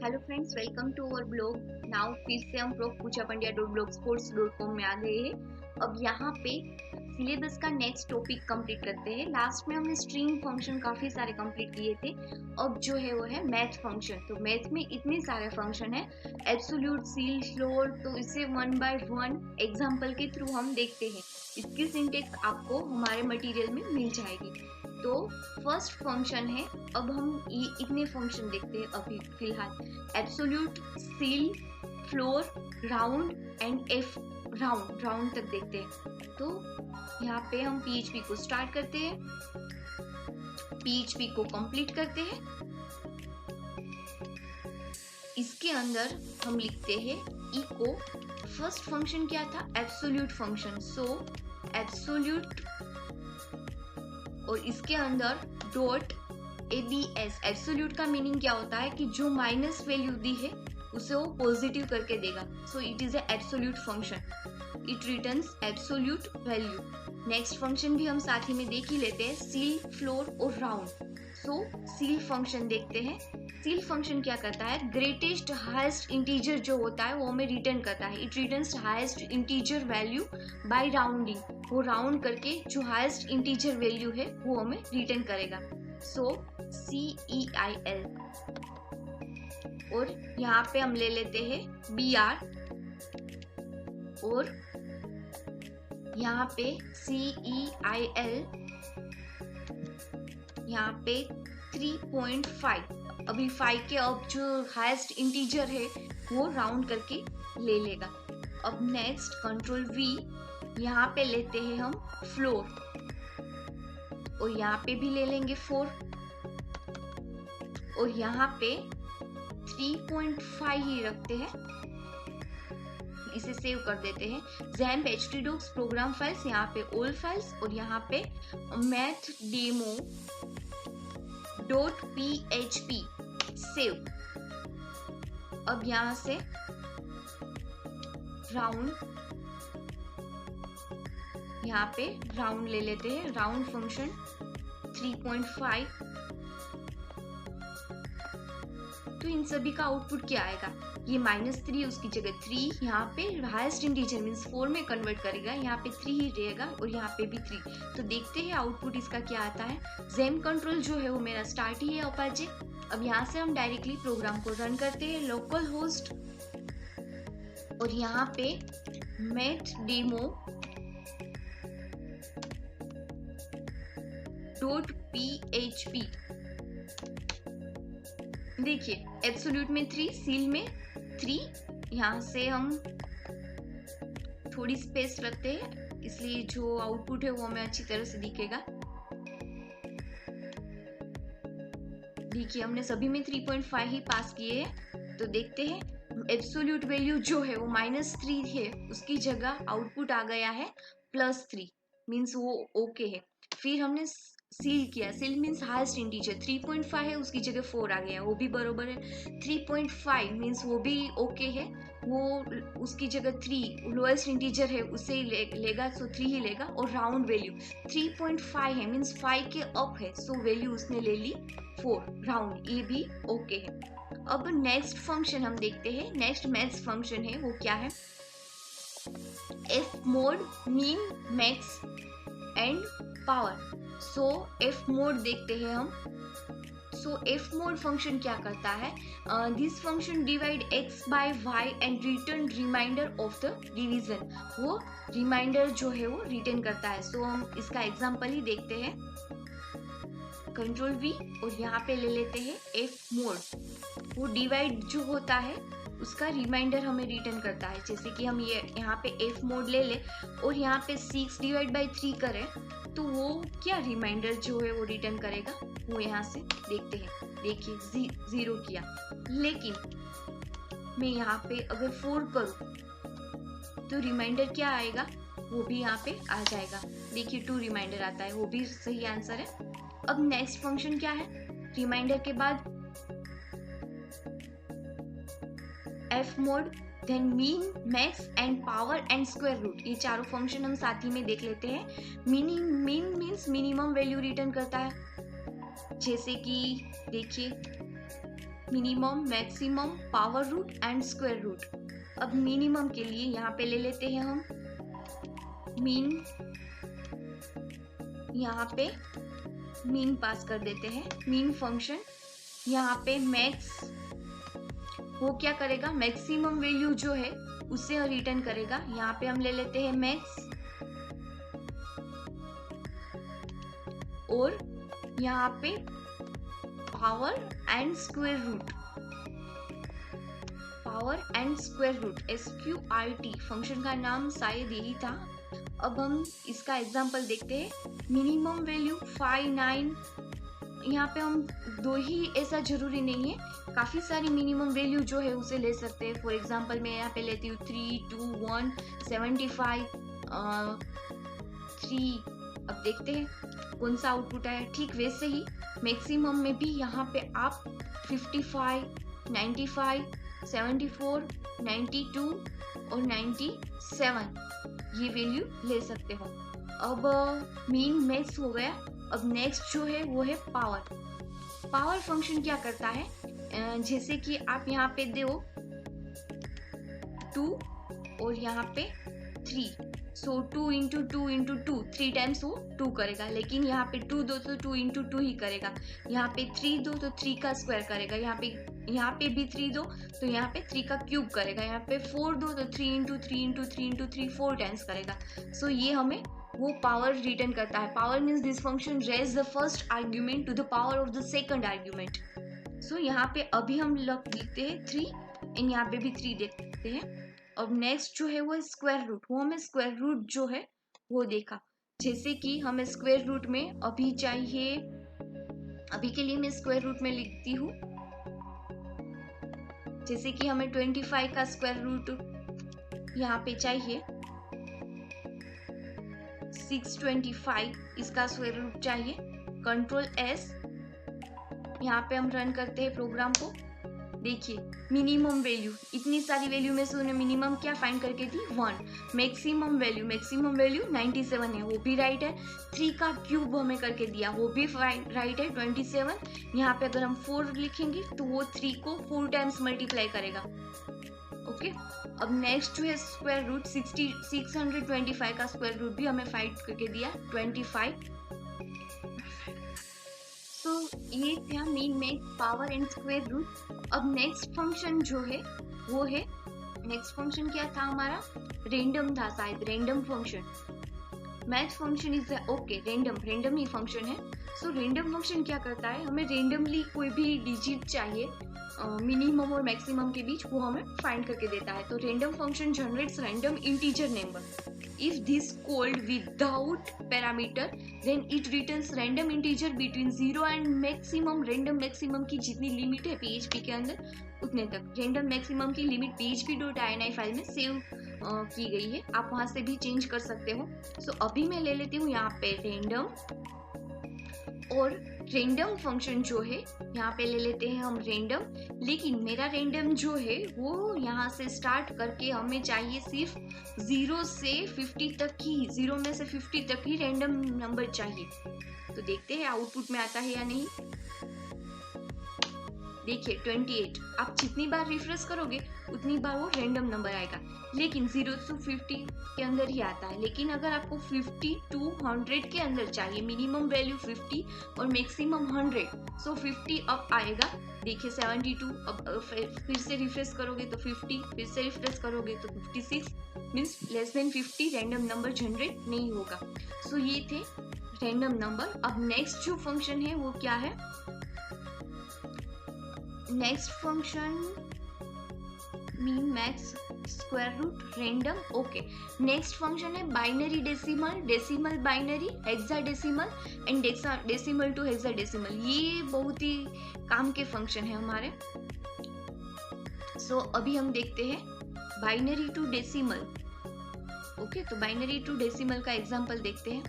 Hello friends, welcome to our blog. Now फिर से हम प्रो पूजा पंड्या .blogspot.com में आ गए हैं। अब यहाँ पे सिलेबस का नेक्स्ट टॉपिक कंप्लीट करते हैं। लास्ट में हमने स्ट्रिंग फंक्शन काफ़ी सारे कंप्लीट किए थे। अब जो है वो है मैथ फंक्शन। तो मैथ में इतने सारे फंक्शन है, एब्सोल्यूट, सील, फ्लोर। तो इसे वन बाय वन एग्जाम्पल के थ्रू हम देखते हैं। इसकी सिंटेक्स आपको हमारे मटेरियल में मिल जाएगी। तो फर्स्ट फंक्शन है। अब हम ये इतने फंक्शन देखते हैं अभी फिलहाल। Absolute, seal, floor, round and F round तक देखते हैं। तो यहाँ पे हम PHP को स्टार्ट करते हैं, PHP को कंप्लीट करते हैं। इसके अंदर हम लिखते हैं इको। फर्स्ट फंक्शन क्या था? Absolute function. सो एब्सोल्यूट, और इसके अंदर डॉट abs। एब्सोल्यूट का मीनिंग क्या होता है कि जो माइनस वैल्यू दी है उसे वो पॉजिटिव करके देगा। So it is a absolute function, it returns absolute value. Next function भी हम साथ ही में देख ही लेते हैं, सील, फ्लोर और राउंड। सो सील फंक्शन देखते हैं। सील फंक्शन क्या करता है? ग्रेटेस्ट हाईएस्ट इंटीजर जो होता है वो हमें रिटर्न करता है। It returns highest integer value by rounding. वो राउंड करके जो हाईएस्ट इंटीजर वैल्यू है वो हमें रिटर्न करेगा। सो CEIL। और यहाँ पे हम ले लेते हैं BR, और यहाँ पे CEIL, यहाँ पे 3.5। अभी 5 के अब जो हाईएस्ट इंटीजर है वो राउंड करके ले लेगा। अब नेक्स्ट कंट्रोल V, यहाँ पे लेते हैं हम फ्लोर, और यहाँ पे भी ले लेंगे 4, और यहाँ पे 3.5 ही रखते हैं। इसे सेव कर देते हैं। XAMPP htdocs प्रोग्राम फाइल्स, यहाँ पे ऑल फाइल्स, और यहाँ पे mathDemo.php सेव। अब यहाँ से राउंड, यहाँ पे राउंड ले लेते हैं। Round function 3.5। तो इन सभी का आउटपुट क्या आएगा? ये -3, उसकी जगह 3। यहाँ पे हाईएस्ट इंटीजर मीन्स 4 में कन्वर्ट करेगा, यहाँ पे 3 ही रहेगा, और यहाँ पे भी 3। तो देखते हैं आउटपुट इसका क्या आता है। XAMPP कंट्रोल जो है वो मेरा स्टार्ट ही है अपाचे। अब यहाँ से हम डायरेक्टली प्रोग्राम को रन करते हैं, लोकल होस्ट, और यहाँ पे mathDemo.php। देखिए एब्सोल्यूट में 3, सील में 3। यहाँ से हम थोड़ी स्पेस रखते हैं, इसलिए जो आउटपुट है वो हमें अच्छी तरह से दिखेगा। देखिए हमने सभी में 3.5 ही पास किए हैं। तो देखते हैं एब्सोल्यूट वैल्यू जो है वो -3 है, उसकी जगह आउटपुट आ गया है +3, मीन्स वो ओके है। फिर हमने सील किया, सील मीन्स हाईएस्ट इंटीजर 3.5 है, उसकी जगह 4 आ गया, वो भी बरोबर है। 3.5 मीन्स वो भी ओके है, वो उसकी जगह 3 लोएस्ट इंटीजर है उसे ही लेगा, सो 3 ही लेगा। और राउंड वैल्यू 3.5 है मीन्स 5 के अप है, सो वैल्यू उसने ले ली 4, राउंड, ये भी ओके है। अब नेक्स्ट फंक्शन हम देखते हैं। नेक्स्ट मैथ्स फंक्शन है वो क्या है? fmod, mean, max and power. So fmod देखते हैं हम। सो fmod फंक्शन क्या करता है? This function divide x by y and return remainder of the division. वो रिमाइंडर जो है वो रिटर्न करता है। सो हम इसका एग्जांपल ही देखते हैं। कंट्रोल V, और यहाँ पे ले लेते हैं fmod। वो डिवाइड जो होता है उसका रिमाइंडर हमें रिटर्न करता है। जैसे कि हम ये यहाँ पे fmod ले ले और यहाँ पे 6/3 करें, तो वो क्या रिमाइंडर जो है वो रिटर्न करेगा, वो यहाँ से देखते हैं। देखिए 0 किया, लेकिन मैं यहाँ पे अगर 4 करूँ तो रिमाइंडर क्या आएगा? वो भी यहाँ पे आ जाएगा। देखिए 2 रिमाइंडर आता है, वो भी सही आंसर है। अब नेक्स्ट फंक्शन क्या है? रिमाइंडर के बाद fmod, then min, max and power and square root. ये चारों फंक्शन हम साथ ही में देख लेते हैं। Min means minimum value return करता है। जैसे कि देखिए minimum, maximum, power root and square root. अब मिनिमम के लिए यहाँ पे ले लेते हैं हम मीन, यहाँ पे मीन पास कर देते हैं, मीन फंक्शन। यहाँ पे मैक्स वो क्या करेगा, मैक्सिमम वैल्यू जो है उसे रिटर्न करेगा। यहाँ पे हम ले लेते हैं मैक्स, और यहाँ पे power and square root, power and square root SQRT function का नाम शायद यही था। अब हम इसका एग्जांपल देखते हैं। मिनिमम वैल्यू 5, 9, यहाँ पे हम दो ही ऐसा जरूरी नहीं है, काफी सारी मिनिमम वैल्यू जो है उसे ले सकते हैं। फॉर एग्जांपल मैं यहाँ पे लेती हूँ 3, 2, 1, 75, 3। अब देखते हैं कौन सा आउटपुट आया। ठीक वैसे ही मैक्सिमम में भी यहाँ पे आप 55, 95, 74, 92 और 97 ये वैल्यू ले सकते हो। अब मीन मैक्स हो गया। अब नेक्स्ट जो है वो है पावर। पावर फंक्शन क्या करता है, जैसे कि आप यहाँ पे दो 2 और यहाँ पे 3, सो 2 इंटू 2 इंटू 2, 3 टाइम्स वो 2 करेगा। लेकिन यहाँ पे 2 दो तो 2 इंटू 2 ही करेगा। यहाँ पे 3 दो तो 3 का स्क्वायर करेगा। यहाँ पे भी 3 दो तो यहाँ पे 3 का क्यूब करेगा। यहाँ पे 4 दो तो 3 इंटू 3 इंटू 3 इंटू 3 4 टाइम्स करेगा। सो ये हमें वो पावर रिटर्न करता है। Power means this function raise the first argument to the power of the second argument. So यहाँ पे अभी हम लिखते हैं 3 एंड यहाँ पे भी 3 देखते हैं। अब नेक्स्ट जो है वो स्क्वायर रूट। वो हमें स्क्वायर रूट जो है वो देखा, जैसे कि हमें स्क्वायर रूट में अभी चाहिए, अभी के लिए मैं स्क्वायर रूट में लिखती हूँ, जैसे कि हमें 25 का स्क्वायर रूट यहाँ पे चाहिए, 625 इसका स्क्वायर रूट चाहिए। कंट्रोल S, यहाँ पे हम रन करते हैं प्रोग्राम को। देखिए मिनिमम वैल्यू, इतनी सारी वैल्यू में से उन्हें मिनिमम क्या फाइंड करके दी 1। मैक्सिमम वैल्यू 97 है, वो भी राइट है। 3 का क्यूब हमें करके दिया, वो भी राइट है 27। यहाँ पे अगर हम 4 लिखेंगे तो वो 3 को 4 टाइम्स मल्टीप्लाई करेगा। ओके, अब नेक्स्ट जो है स्क्वायर रूट 625 का स्क्वायर रूट भी हमें फाइंड करके दिया 25। तो ये था min, max, power and square root. अब नेक्स्ट फंक्शन जो है वो है, नेक्स्ट फंक्शन क्या था हमारा, रेंडम था शायद, random function. Math function is okay, random he function है। सो रेंडम फंक्शन क्या करता है, हमें रेंडमली कोई भी डिजिट चाहिए मिनिमम और मैक्सिमम के बीच, वो हमें फाइंड करके देता है। तो random function generates random integer number. If this called without parameter, then it returns random integer between 0 and maximum। random maximum की जितनी लिमिट है PHP के अंदर उतने तक। random maximum की लिमिट php.ini फाइल में सेव की गई है, आप वहां से भी चेंज कर सकते हो। सो अभी मैं ले लेती हूँ यहाँ पे रेंडम, और रेंडम फंक्शन जो है यहाँ पे ले लेते हैं हम रेंडम। लेकिन मेरा रेंडम जो है वो यहाँ से स्टार्ट करके हमें चाहिए सिर्फ 0 से 50 तक ही, 0 में से 50 तक ही रेंडम नंबर चाहिए। तो देखते हैं आउटपुट में आता है या नहीं। देखिए 28, आप जितनी बार रिफ्रेश करोगे उतनी बार वो रेंडम नंबर आएगा, लेकिन 0 से 50 के अंदर ही आता है। लेकिन अगर आपको 50 to 100 के अंदर चाहिए, मिनिमम वैल्यू 50 और मैक्सिमम 100, सो 50 अब आएगा। देखिए 72, अब फिर से रिफ्रेश करोगे तो 50, फिर से रिफ्रेश करोगे तो 56, means less than 50 random number generate नहीं होगा। सो ये थे रैंडम नंबर। अब नेक्स्ट जो फंक्शन है वो क्या है, next function mean, max, square root, random. Okay, next function है binary decimal, decimal binary, hexadecimal and decimal to hexadecimal. ये बहुत ही काम के फंक्शन है हमारे। सो अभी हम देखते हैं बाइनरी टू डेसिमल। ओके, तो बाइनरी टू डेसिमल का एग्जांपल देखते हैं।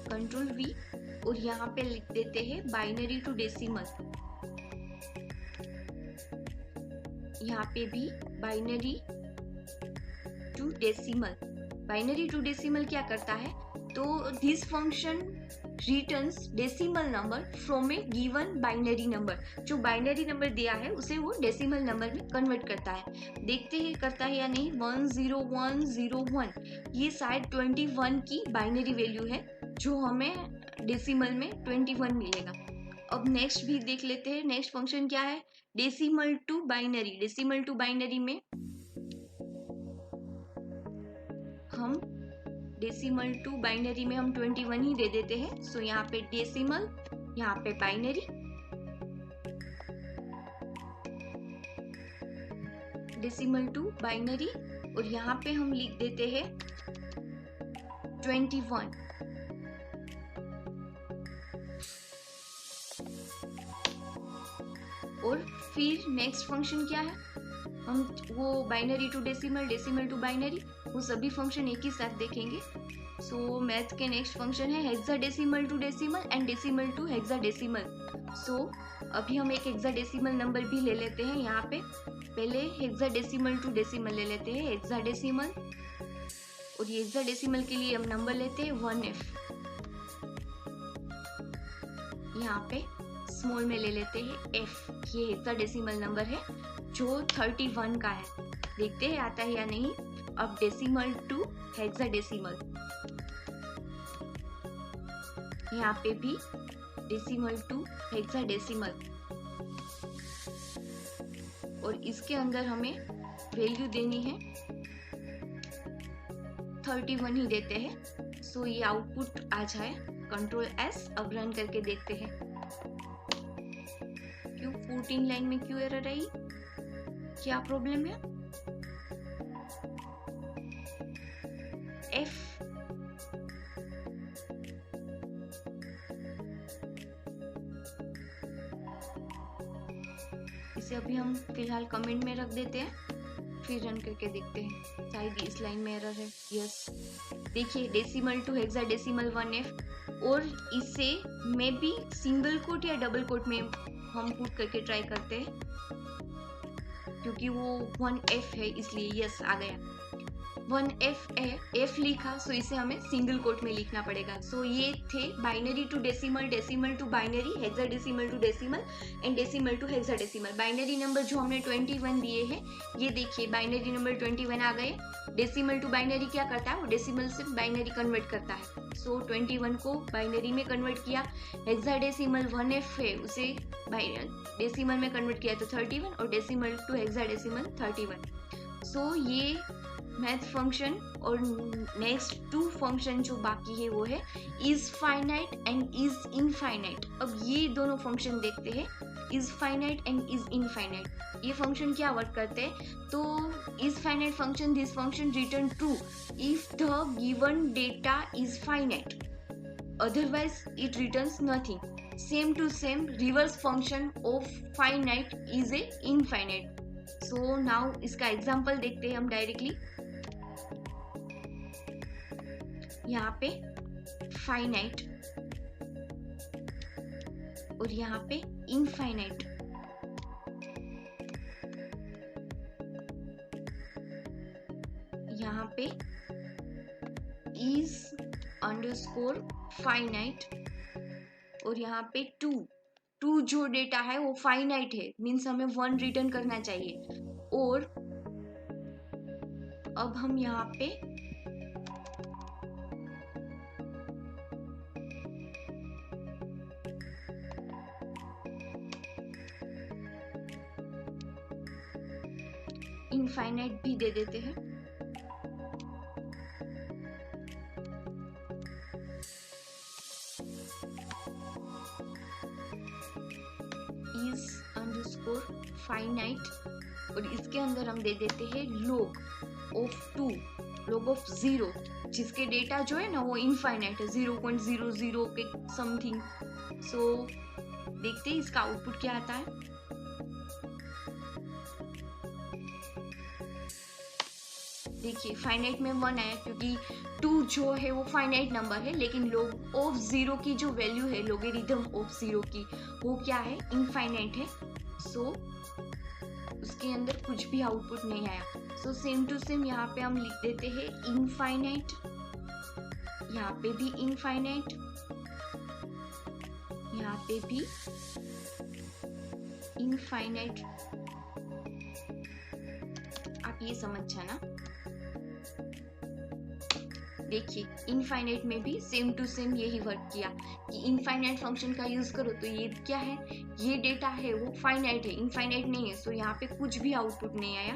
कंट्रोल V, और यहाँ पे लिख देते हैं बाइनरी टू डेसिमल। यहाँ पे भी बाइनरी टू डेसिमल क्या करता है, तो this function returns decimal number from A given binary number. जो बाइनरी नंबर दिया है उसे वो डेसिमल नंबर में कन्वर्ट करता है। देखते हैं करता है या नहीं। 10101 ये शायद 21 की बाइनरी वैल्यू है, जो हमें डेसिमल में 21 मिलेगा। अब नेक्स्ट भी देख लेते हैं। नेक्स्ट फंक्शन क्या है, decimal to binary. Decimal to binary में हम डेसिमल टू बाइनरी में हम 21 ही दे देते हैं। सो यहाँ पे डेसिमल, यहाँ पे बाइनरी, डेसिमल टू बाइनरी, और यहाँ पे हम लिख देते हैं 21। और फिर नेक्स्ट फंक्शन क्या है, हम वो binary to decimal, decimal to binary, वो सभी फंक्शन एक ही साथ देखेंगे। सो मैथ के नेक्स्ट फंक्शन है hexadecimal to decimal and decimal to hexadecimal. So अभी हम एक हेक्साडेसिमल नंबर भी ले लेते हैं। यहाँ पे पहले हेक्साडेसिमल टू डेसिमल ले लेते हैं, हेक्साडेसिमल, और ये हेक्साडेसिमल के लिए हम नंबर लेते हैं 1F। यहाँ पे स्मॉल में ले लेते हैं F। ये हेक्साडेसिमल नंबर है जो 31 का है। देखते हैं आता है या नहीं। अब डेसिमल टू हेक्साडेसिमल, यहाँ पे भी डेसिमल टू हेक्साडेसिमल, और इसके अंदर हमें वैल्यू देनी है 31 ही देते हैं। सो ये आउटपुट आ जाए कंट्रोल S। अब रन करके देखते हैं। क्यों 14 लाइन में क्यों एरर आई, क्या प्रॉब्लम है। F इसे अभी हम फिलहाल कमेंट में रख देते हैं, फिर रन करके देखते हैं। शायद इस लाइन में एरर है। यस, देखिए डेसिमल टू हेक्साडेसिमल 1F, और इसे मे बी सिंगल कोट या डबल कोट में हम पुट करके ट्राई करते हैं, क्योंकि वो 1F है इसलिए। यस आ गया, 1F है, F लिखा, सो इसे हमें सिंगल कोट में लिखना पड़ेगा। सो ये थे binary to decimal, decimal to binary, hexadecimal to decimal and decimal to hexadecimal. Binary number जो हमने 21 दिए हैं, ये देखिए बाइनरी नंबर 21 आ गए। डेसिमल टू बाइनरी क्या करता है, वो डेसिमल से बाइनरी कन्वर्ट करता है। सो 21 को बाइनरी में कन्वर्ट किया। हेक्साडेसिमल 1F है, उसे डेसिमल में कन्वर्ट किया तो 31, और डेसिमल टू हेक्साडेसिमल 31। सो ये मैथ फंक्शन। और नेक्स्ट 2 फंक्शन जो बाकी है वो है is finite and is infinite. अब ये दोनों फंक्शन देखते हैं, is finite and is infinite. ये फंक्शन क्या वर्क करते हैं, तो is finite function, this function return true if the given data is finite, otherwise it returns nothing. Same to same reverse function of finite is a infinite. So now इसका example देखते हैं हम directly. यहाँ पे finite और यहाँ पे infinite. यहाँ पे इज अंडरस्कोर फाइनाइट और यहाँ पे टू जो डेटा है वो फाइनाइट है, मीन्स हमें 1 रिटर्न करना चाहिए। और अब हम यहाँ पे इनफाइनाइट भी दे देते हैं। इज अंडरस्कोर फाइनाइट और इसके अंदर हम दे देते हैं log ऑफ 2, log ऑफ 0, जिसके डेटा जो है ना वो इनफाइनाइट है, 0.00 के समथिंग। सो देखते हैं इसका आउटपुट क्या आता है। देखिए फाइनाइट में 1 आया क्योंकि 2 जो है वो फाइनाइट नंबर है, लेकिन log ऑफ 0 की जो वैल्यू है, लोगेरिथम ऑफ 0 की, वो क्या है, इनफाइनाइट है। सो उसके अंदर कुछ भी आउटपुट नहीं आया। सो सेम टू सेम यहाँ पे हम लिख देते हैं इनफाइनाइट, यहाँ पे भी इनफाइनाइट यहाँ पे भी इनफाइनाइट, आप ये समझ जाना। देखिए इनफाइनाइट में भी सेम टू सेम यही वर्क किया कि इनफाइनाइट फंक्शन का यूज करो, तो ये क्या है, ये डेटा है वो फाइनाइट है, इनफाइनाइट नहीं है, सो यहाँ पे कुछ भी आउटपुट नहीं आया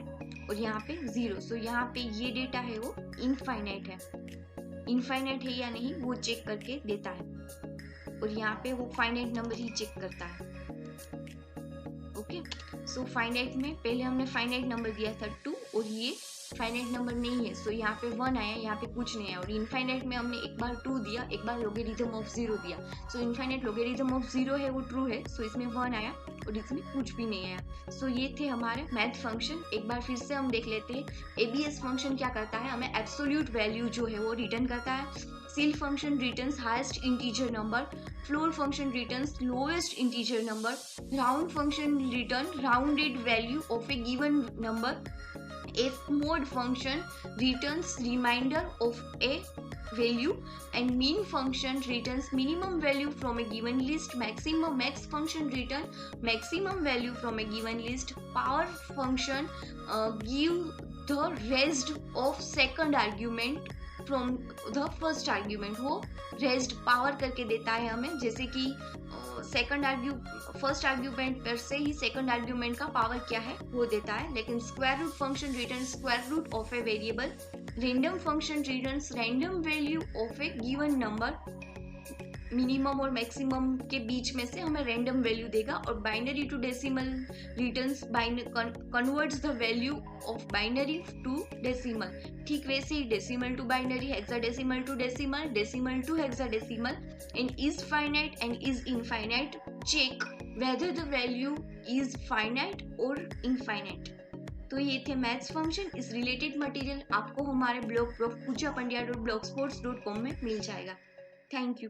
और यहाँ पे 0, सो यहाँ पे ये डेटा है वो इनफाइनाइट है, इनफाइनाइट है या नहीं वो चेक करके देता है, और यहाँ पे वो फाइनाइट नंबर ही चेक करता है। ओके, सो फाइनाइट में पहले हमने फाइनाइट नंबर दिया था 2 और ये फाइनाइट नंबर नहीं है, सो यहाँ पे 1 आया, यहाँ पे कुछ नहीं आया, और इनफाइनाइट में हमने एक बार 2 दिया, एक बार लोगेरिथम ऑफ 0 दिया, सो इनफाइनाइट लोगेरिथम ऑफ 0 है वो ट्रू है, सो इसमें 1 आया और इसमें कुछ भी नहीं आया। सो ये थे हमारे मैथ फंक्शन। एक बार फिर से हम देख लेते हैं। एबीएस फंक्शन क्या करता है, हमें एब्सोल्यूट वैल्यू जो है वो रिटर्न करता है। Seal function returns highest integer number, floor function returns lowest integer number, round function return rounded value of a given number, fmod function returns remainder of a value, and mean function returns minimum value from a given list, max function return maximum value from a given list, power function give the rest of second argument from the first argument, वो rest power करके देता है हमें, जैसे कि first argument पर से ही सेकंड आर्ग्यूमेंट का पावर क्या है वो देता है। लेकिन square root function return square root of a variable, random function returns random value of a given number, minimum और मैक्सिमम के बीच में से हमें रैंडम वैल्यू देगा, और binary to decimal returns converts the value of binary to decimal. ठीक वैसे ही decimal to binary, hexadecimal to decimal, decimal to hexadecimal, and is finite and is infinite check whether the value is finite और infinite. तो ये थे maths function. इस related material आपको हमारे ब्लॉग prof.pooja pandya.blogspot.com में मिल जाएगा। Thank you.